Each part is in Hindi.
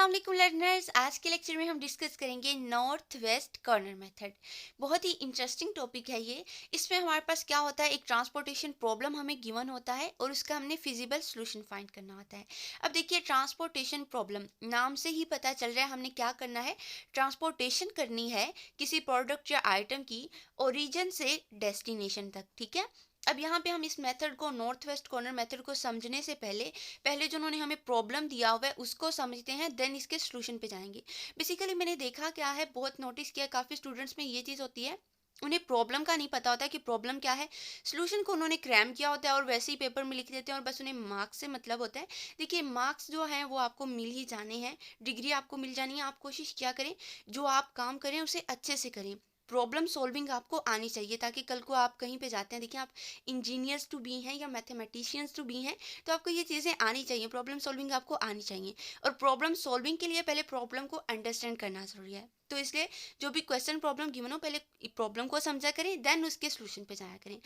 अस्सलाम वालेकुम लर्नर्स। आज के लेक्चर में हम डिस्कस करेंगे नॉर्थ वेस्ट कॉर्नर मेथड। बहुत ही इंटरेस्टिंग टॉपिक है ये। इसमें हमारे पास क्या होता है, एक ट्रांसपोर्टेशन प्रॉब्लम हमें गिवन होता है और उसका हमने फिजिबल सॉल्यूशन फाइंड करना होता है। अब देखिए, ट्रांसपोर्टेशन प्रॉब्लम नाम से ही पता चल रहा है हमने क्या करना है, ट्रांसपोर्टेशन करनी है किसी प्रोडक्ट या आइटम की ओरिजिन से डेस्टिनेशन तक। ठीक है। अब यहाँ पे हम इस मेथड को, नॉर्थ वेस्ट कॉर्नर मेथड को समझने से पहले पहले जो उन्होंने हमें प्रॉब्लम दिया हुआ है उसको समझते हैं, देन इसके सॉल्यूशन पे जाएंगे। बेसिकली मैंने देखा क्या है, बहुत नोटिस किया, काफ़ी स्टूडेंट्स में ये चीज़ होती है, उन्हें प्रॉब्लम का नहीं पता होता कि प्रॉब्लम क्या है। सॉल्यूशन को उन्होंने क्रैम किया होता है और वैसे ही पेपर में लिख देते हैं और बस उन्हें मार्क्स से मतलब होता है। देखिए, मार्क्स जो हैं वो आपको मिल ही जाने हैं, डिग्री आपको मिल जानी है। आप कोशिश क्या करें, जो आप काम करें उसे अच्छे से करें। प्रॉब्लम सॉल्विंग आपको आनी चाहिए ताकि कल को आप कहीं पे जाते हैं, देखिए आप इंजीनियर्स टू बी हैं या मैथमेटिशियंस टू बी हैं, तो आपको ये चीज़ें आनी चाहिए, प्रॉब्लम सॉल्विंग आपको आनी चाहिए। और प्रॉब्लम सॉल्विंग के लिए पहले प्रॉब्लम को अंडरस्टैंड करना ज़रूरी है। तो इसलिए जो भी क्वेश्चन प्रॉब्लम गिवन हो, पहले प्रॉब्लम को समझा करें, देन उसके सॉल्यूशन पे जाया करें।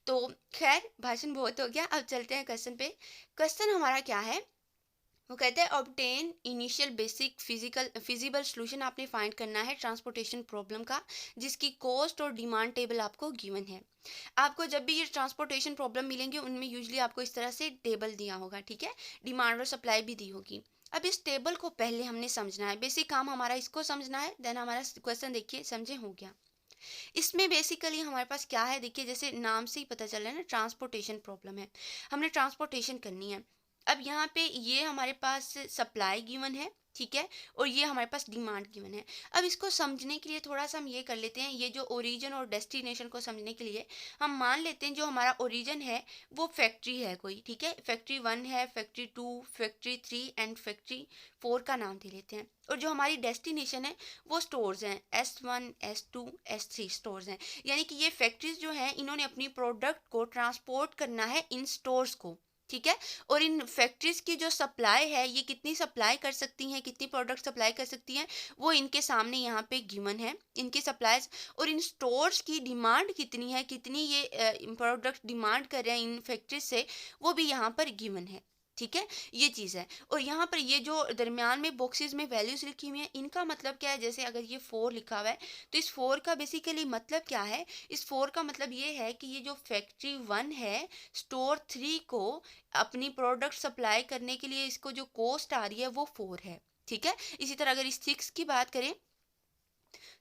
तो खैर, भाषण बहुत हो गया, अब चलते हैं क्वेश्चन पे। क्वेश्चन हमारा क्या है, वो कहते हैं obtain initial basic feasible solution आपने फाइंड करना है ट्रांसपोर्टेशन प्रॉब्लम का, जिसकी कॉस्ट और डिमांड टेबल आपको गिवन है। आपको जब भी ये ट्रांसपोर्टेशन प्रॉब्लम मिलेंगे उनमें यूजली आपको इस तरह से टेबल दिया होगा। ठीक है, डिमांड और सप्लाई भी दी होगी। अब इस टेबल को पहले हमने समझना है, बेसिक काम हमारा इसको समझना है, देन हमारा क्वेश्चन देखिए समझे हो गया। इसमें बेसिकली हमारे पास क्या है, देखिए जैसे नाम से ही पता चल रहा है ना, ट्रांसपोर्टेशन प्रॉब्लम है, हमने ट्रांसपोर्टेशन करनी है। अब यहाँ पे ये हमारे पास सप्लाई गिवन है, ठीक है, और ये हमारे पास डिमांड गिवन है। अब इसको समझने के लिए थोड़ा सा हम ये कर लेते हैं, ये जो ओरिजिन और डेस्टिनेशन को समझने के लिए हम मान लेते हैं जो हमारा ओरिजिन है वो फैक्ट्री है कोई। ठीक है, फैक्ट्री 1 है, फैक्ट्री 2, फैक्ट्री 3 एंड फैक्ट्री 4 का नाम दे लेते हैं। और जो हमारी डेस्टिनेशन है वो स्टोर्स हैं, S1, S2, S3 स्टोर्स हैं। यानी कि ये फैक्ट्रीज जो हैं इन्होंने अपनी प्रोडक्ट को ट्रांसपोर्ट करना है इन स्टोर्स को। ठीक है, और इन फैक्ट्रीज की जो सप्लाई है, ये कितनी सप्लाई कर सकती हैं, कितनी प्रोडक्ट सप्लाई कर सकती हैं, वो इनके सामने यहाँ पे गिवन है, इनकी सप्लाईज। और इन स्टोर्स की डिमांड कितनी है, कितनी ये प्रोडक्ट डिमांड कर रहे हैं इन फैक्ट्रीज से, वो भी यहाँ पर गिवन है। ठीक है, ये चीज़ है। और यहाँ पर ये जो दरमियान में बॉक्सेस में वैल्यूज लिखी हुई हैं, इनका मतलब क्या है, जैसे अगर ये 4 लिखा हुआ है तो इस 4 का बेसिकली मतलब क्या है, इस 4 का मतलब ये है कि ये जो फैक्ट्री 1 है, स्टोर 3 को अपनी प्रोडक्ट सप्लाई करने के लिए इसको जो कॉस्ट आ रही है वो 4 है। ठीक है, इसी तरह अगर इस 6 की बात करें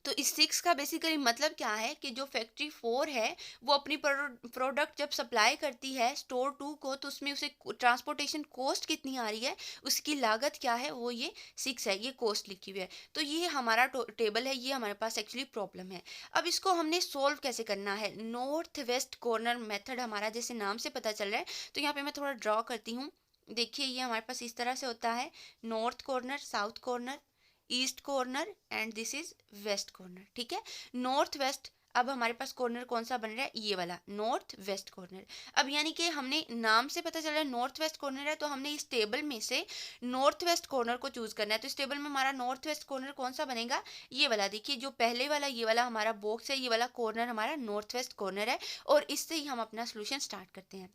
तो इस 6 का बेसिकली मतलब क्या है कि जो फैक्ट्री 4 है वो अपनी प्रोडक्ट जब सप्लाई करती है स्टोर 2 को, तो उसमें उसे ट्रांसपोर्टेशन कॉस्ट कितनी आ रही है, उसकी लागत क्या है, वो ये 6 है, ये कॉस्ट लिखी हुई है। तो ये हमारा टेबल है, ये हमारे पास एक्चुअली प्रॉब्लम है। अब इसको हमने सोल्व कैसे करना है, नॉर्थ वेस्ट कॉर्नर मेथड हमारा जैसे नाम से पता चल रहा है। तो यहाँ पे मैं थोड़ा ड्रॉ करती हूँ। देखिए, ये हमारे पास इस तरह से होता है, north corner, south corner, east corner and this is west corner. ठीक है, नॉर्थ वेस्ट। अब हमारे पास कॉर्नर कौन सा बन रहा है, ये वाला नॉर्थ वेस्ट कॉर्नर। अब यानी कि हमने नाम से पता चल रहा है नॉर्थ वेस्ट कॉर्नर है, तो हमने इस टेबल में से नॉर्थ वेस्ट कॉर्नर को चूज करना है। तो इस टेबल में हमारा नॉर्थ वेस्ट कॉर्नर कौन सा बनेगा, ये वाला। देखिए, जो पहले वाला ये वाला हमारा बॉक्स है, ये वाला कॉर्नर हमारा नॉर्थ वेस्ट कॉर्नर है, और इससे ही हम अपना सोल्यूशन स्टार्ट करते हैं।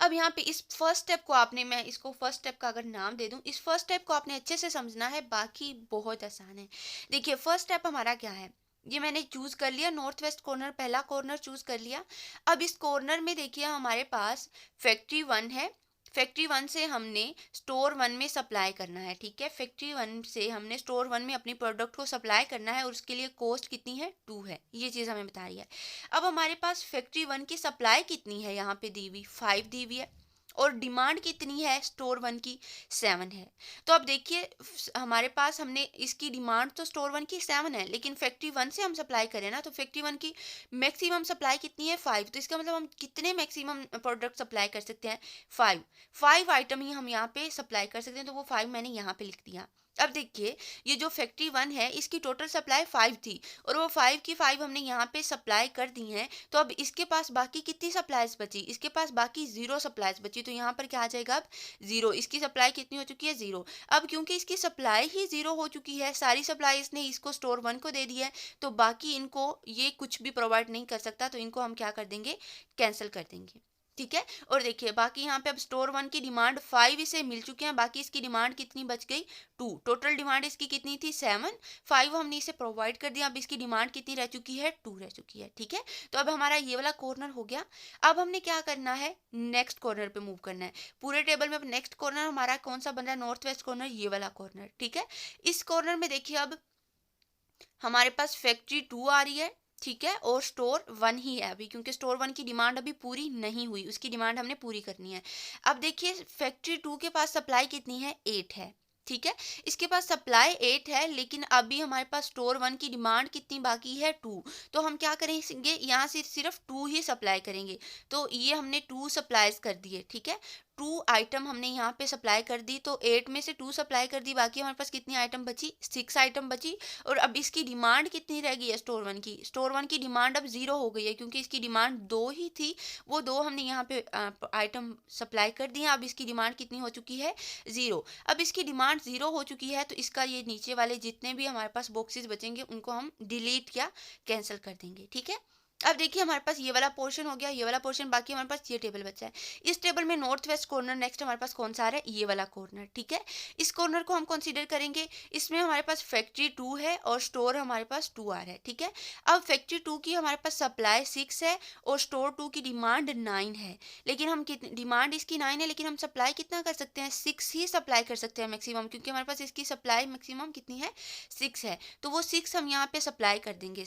अब यहाँ पे इस फर्स्ट स्टेप को आपने, मैं इसको फर्स्ट स्टेप का अगर नाम दे दूं, इस फर्स्ट स्टेप को आपने अच्छे से समझना है, बाकी बहुत आसान है। देखिए, फर्स्ट स्टेप हमारा क्या है, ये मैंने चूज कर लिया, नॉर्थ वेस्ट कॉर्नर, पहला कॉर्नर चूज कर लिया। अब इस कॉर्नर में देखिए हमारे पास फैक्ट्री 1 है, फैक्ट्री 1 से हमने स्टोर 1 में सप्लाई करना है। ठीक है, फैक्ट्री 1 से हमने स्टोर 1 में अपनी प्रोडक्ट को सप्लाई करना है और उसके लिए कॉस्ट कितनी है, 2 है, ये चीज़ हमें बता रही है। अब हमारे पास फैक्ट्री 1 की सप्लाई कितनी है, यहाँ पे दी हुई 5 दी हुई है, और डिमांड कितनी है स्टोर 1 की, 7 है। तो अब देखिए, हमारे पास हमने इसकी डिमांड तो स्टोर 1 की 7 है, लेकिन फैक्ट्री 1 से हम सप्लाई करें ना, तो फैक्ट्री 1 की मैक्सिमम सप्लाई कितनी है, 5। तो इसका मतलब हम कितने मैक्सिमम प्रोडक्ट सप्लाई कर सकते हैं, 5 आइटम ही हम यहाँ पे सप्लाई कर सकते हैं, तो वो 5 मैंने यहाँ पे लिख दिया। अब देखिए, ये जो फैक्ट्री 1 है इसकी टोटल सप्लाई 5 थी, और वो 5 की 5 हमने यहाँ पे सप्लाई कर दी हैं। तो अब इसके पास बाकी कितनी सप्लाईज बची, इसके पास बाकी 0 सप्लाईज बची, तो यहाँ पर क्या आ जाएगा, अब 0। इसकी सप्लाई कितनी हो चुकी है, 0। अब क्योंकि इसकी सप्लाई ही 0 हो चुकी है, सारी सप्लाई इसने इसको स्टोर 1 को दे दी है, तो बाकी इनको ये कुछ भी प्रोवाइड नहीं कर सकता, तो इनको हम क्या कर देंगे, कैंसिल कर देंगे। ठीक है। और देखिए बाकी यहाँ पे अब स्टोर वन की डिमांड 5 इसे मिल चुके हैं, बाकी इसकी डिमांड कितनी बच गई 2। टोटल डिमांड इसकी कितनी थी 7, 5 हमने इसे प्रोवाइड कर दिया, अब इसकी डिमांड कितनी रह चुकी है 2 रह चुकी है। ठीक है, तो अब हमारा ये वाला कॉर्नर हो गया। अब हमने क्या करना है, नेक्स्ट कॉर्नर पे मूव करना है। पूरे टेबल में अब नेक्स्ट कॉर्नर हमारा कौन सा बन रहा है, नॉर्थ वेस्ट कॉर्नर, ये वाला कॉर्नर। ठीक है, इस कॉर्नर में देखिए अब हमारे पास फैक्ट्री 2 आ रही है, ठीक है, और स्टोर 1 ही है अभी, क्योंकि स्टोर 1 की डिमांड अभी पूरी नहीं हुई, उसकी डिमांड हमने पूरी करनी है। अब देखिए फैक्ट्री 2 के पास सप्लाई कितनी है 8 है। ठीक है, इसके पास सप्लाई 8 है, लेकिन अभी हमारे पास स्टोर 1 की डिमांड कितनी बाकी है 2। तो हम क्या करेंगे, यहाँ से सिर्फ 2 ही सप्लाई करेंगे। तो ये हमने 2 सप्लाईज कर दिए। ठीक है, 2 आइटम हमने यहाँ पे सप्लाई कर दी, तो 8 में से 2 सप्लाई कर दी, बाकी हमारे पास कितनी आइटम बची, 6 आइटम बची। और अब इसकी डिमांड कितनी रह गई है स्टोर 1 की, स्टोर 1 की डिमांड अब 0 हो गई है, क्योंकि इसकी डिमांड 2 ही थी, वो 2 हमने यहाँ पे आइटम सप्लाई कर दिए। अब इसकी डिमांड कितनी हो चुकी है 0। अब इसकी डिमांड 0 हो चुकी है, तो इसका ये नीचे वाले जितने भी हमारे पास बॉक्सेस बचेंगे उनको हम डिलीट या कैंसिल कर देंगे। ठीक है, अब देखिए हमारे पास ये वाला पोर्शन हो गया, ये वाला पोर्शन, बाकी हमारे पास ये टेबल बचा है। इस टेबल में नॉर्थ वेस्ट कॉर्नर नेक्स्ट हमारे पास कौन सा आ रहा है, ये वाला कॉर्नर। ठीक है, इस कॉर्नर को हम कंसीडर करेंगे। इसमें हमारे पास फैक्ट्री 2 है और स्टोर हमारे पास 2 आ रहा है। ठीक है, अब फैक्ट्री 2 की हमारे पास सप्लाई 6 है और स्टोर 2 की डिमांड 9 है, लेकिन हम कितनी डिमांड इसकी 9 है, लेकिन हम सप्लाई कितना कर सकते हैं, 6 ही सप्लाई कर सकते हैं मैक्सिमम, क्योंकि हमारे पास इसकी सप्लाई मैक्सिमम कितनी है 6 है। तो वो 6 हम यहाँ पे सप्लाई कर देंगे।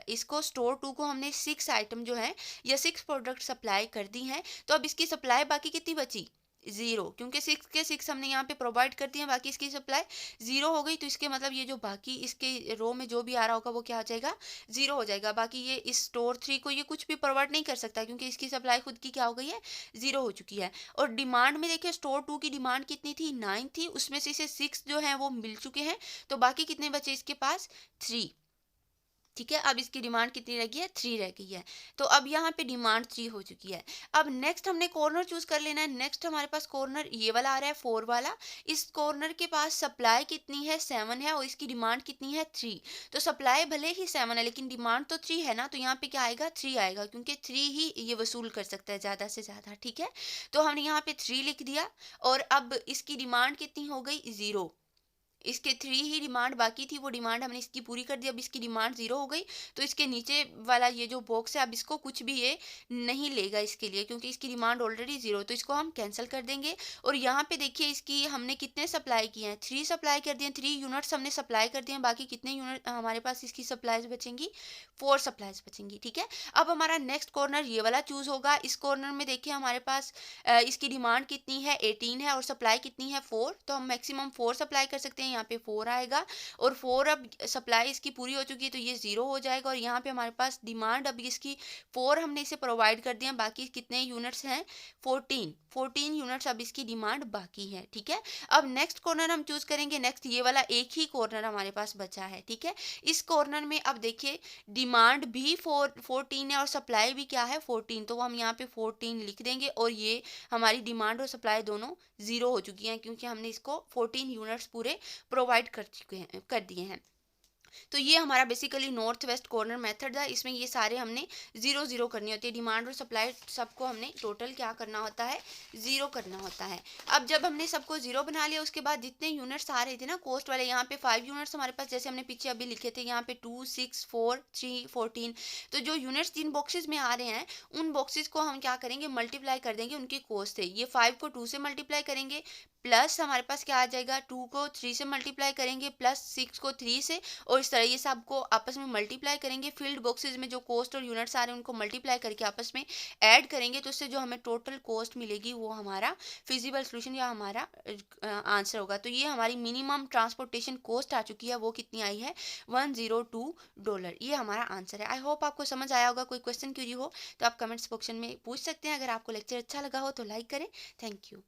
इसको स्टोर 2 को हमने 6 आइटम जो है या 6 प्रोडक्ट सप्लाई कर दी हैं। तो अब इसकी सप्लाई बाकी कितनी बची 0, क्योंकि 6 के 6 हमने यहाँ पे प्रोवाइड कर दिए हैं, बाकी इसकी सप्लाई 0 हो गई। तो इसके मतलब ये जो बाकी इसके रो में जो भी आ रहा होगा वो क्या हो जाएगा 0 हो जाएगा। बाकी ये इस स्टोर 3 को ये कुछ भी प्रोवाइड नहीं कर सकता, क्योंकि इसकी सप्लाई खुद की क्या हो गई है 0 हो चुकी है। और डिमांड में देखिए स्टोर 2 की डिमांड कितनी थी 9 थी, उसमें से इसे 6 जो है वो मिल चुके हैं, तो बाकी कितने बचे इसके पास 3। ठीक है, अब इसकी डिमांड कितनी रह गई है 3 रह गई है। तो अब यहाँ पे डिमांड 3 हो चुकी है। अब नेक्स्ट हमने कॉर्नर चूज कर लेना है। नेक्स्ट हमारे पास कॉर्नर ये वाला आ रहा है 4 वाला। इस कॉर्नर के पास सप्लाई कितनी है 7 है और इसकी डिमांड कितनी है 3। तो सप्लाई भले ही 7 है लेकिन डिमांड तो 3 है ना, तो यहाँ पे क्या आएगा 3 आएगा, क्योंकि 3 ही ये वसूल कर सकता है ज़्यादा से ज़्यादा। ठीक है, तो हमने यहाँ पे 3 लिख दिया और अब इसकी डिमांड कितनी हो गई 0। इसके 3 ही डिमांड बाकी थी, वो डिमांड हमने इसकी पूरी कर दी। अब इसकी डिमांड 0 हो गई, तो इसके नीचे वाला ये जो बॉक्स है अब इसको कुछ भी ये नहीं लेगा इसके लिए, क्योंकि इसकी डिमांड ऑलरेडी 0, तो इसको हम कैंसिल कर देंगे। और यहाँ पे देखिए इसकी हमने कितने सप्लाई किए हैं 3 सप्लाई कर दिए, 3 यूनिट्स हमने सप्लाई कर दिए हैं। बाकी कितने यूनिट हमारे पास इसकी सप्लाईज बचेंगी 4 सप्लाईज बचेंगी। ठीक है, अब हमारा नेक्स्ट कॉर्नर ये वाला चूज होगा। इस कॉर्नर में देखिए हमारे पास इसकी डिमांड कितनी है 18 है और सप्लाई कितनी है 4, तो हम मैक्सिमम 4 सप्लाई कर सकते हैं। यहाँ पे 4 आएगा और 4 अब सप्लाई इसकी पूरी हो चुकी है, तो ये 0 हो जाएगा। और यहाँ पे हमारे पास डिमांड अब इसकी 4 हमने इसे प्रोवाइड कर दिया, बाकी कितने यूनिट्स हैं 14 यूनिट्स अब इसकी डिमांड बाकी है। ठीक है, अब नेक्स्ट कॉर्नर हम चूज करेंगे। नेक्स्ट ये वाला एक ही कॉर्नर हमारे पास बचा है। ठीक है, इस कॉर्नर में अब देखिए डिमांड भी 14 है और सप्लाई भी क्या है 14, तो हम यहाँ पे 14 लिख देंगे। और ये हमारी डिमांड और सप्लाई दोनों 0 हो चुकी हैं, क्योंकि हमने इसको 14 यूनिट्स पूरे प्रोवाइड कर चुके हैं, कर दिए हैं। तो ये हमारा basically north west corner method है। इसमें ये सारे हमने 0 करनी होती है, डिमांड और सप्लाई सबको हमने टोटल क्या करना होता है 0 करना होता है। अब जब हमने सबको 0 बना लिया, उसके बाद जितने यूनिट्स आ रहे थे ना कॉस्ट वाले, यहाँ पे 5 यूनिट्स हमारे पास जैसे हमने पीछे अभी लिखे थे, यहाँ पे 2 6 4 3 14। तो जो यूनिट्स जिन बॉक्सेस में आ रहे हैं उन बॉक्सेस को हम क्या करेंगे मल्टीप्लाई कर देंगे उनकी कॉस्ट से। ये 5 को 2 से मल्टीप्लाई करेंगे, प्लस हमारे पास क्या आ जाएगा 2 को 3 से मल्टीप्लाई करेंगे, प्लस 6 को 3 से, और इस तरह ये सब को आपस में मल्टीप्लाई करेंगे। फील्ड बॉक्सेस में जो कॉस्ट और यूनिट्स आ रहे हैं उनको मल्टीप्लाई करके आपस में ऐड करेंगे, तो उससे जो हमें टोटल कॉस्ट मिलेगी वो हमारा फिजिबल सोल्यूशन या हमारा आंसर होगा। तो ये हमारी मिनिमम ट्रांसपोर्टेशन कॉस्ट आ चुकी है, वो कितनी आई है $102। ये हमारा आंसर है। आई होप आपको समझ आया होगा। कोई क्वेश्चन क्यूरी हो तो आप कमेंट्स सेक्शन में पूछ सकते हैं। अगर आपको लेक्चर अच्छा लगा हो तो लाइक करें। Thank you.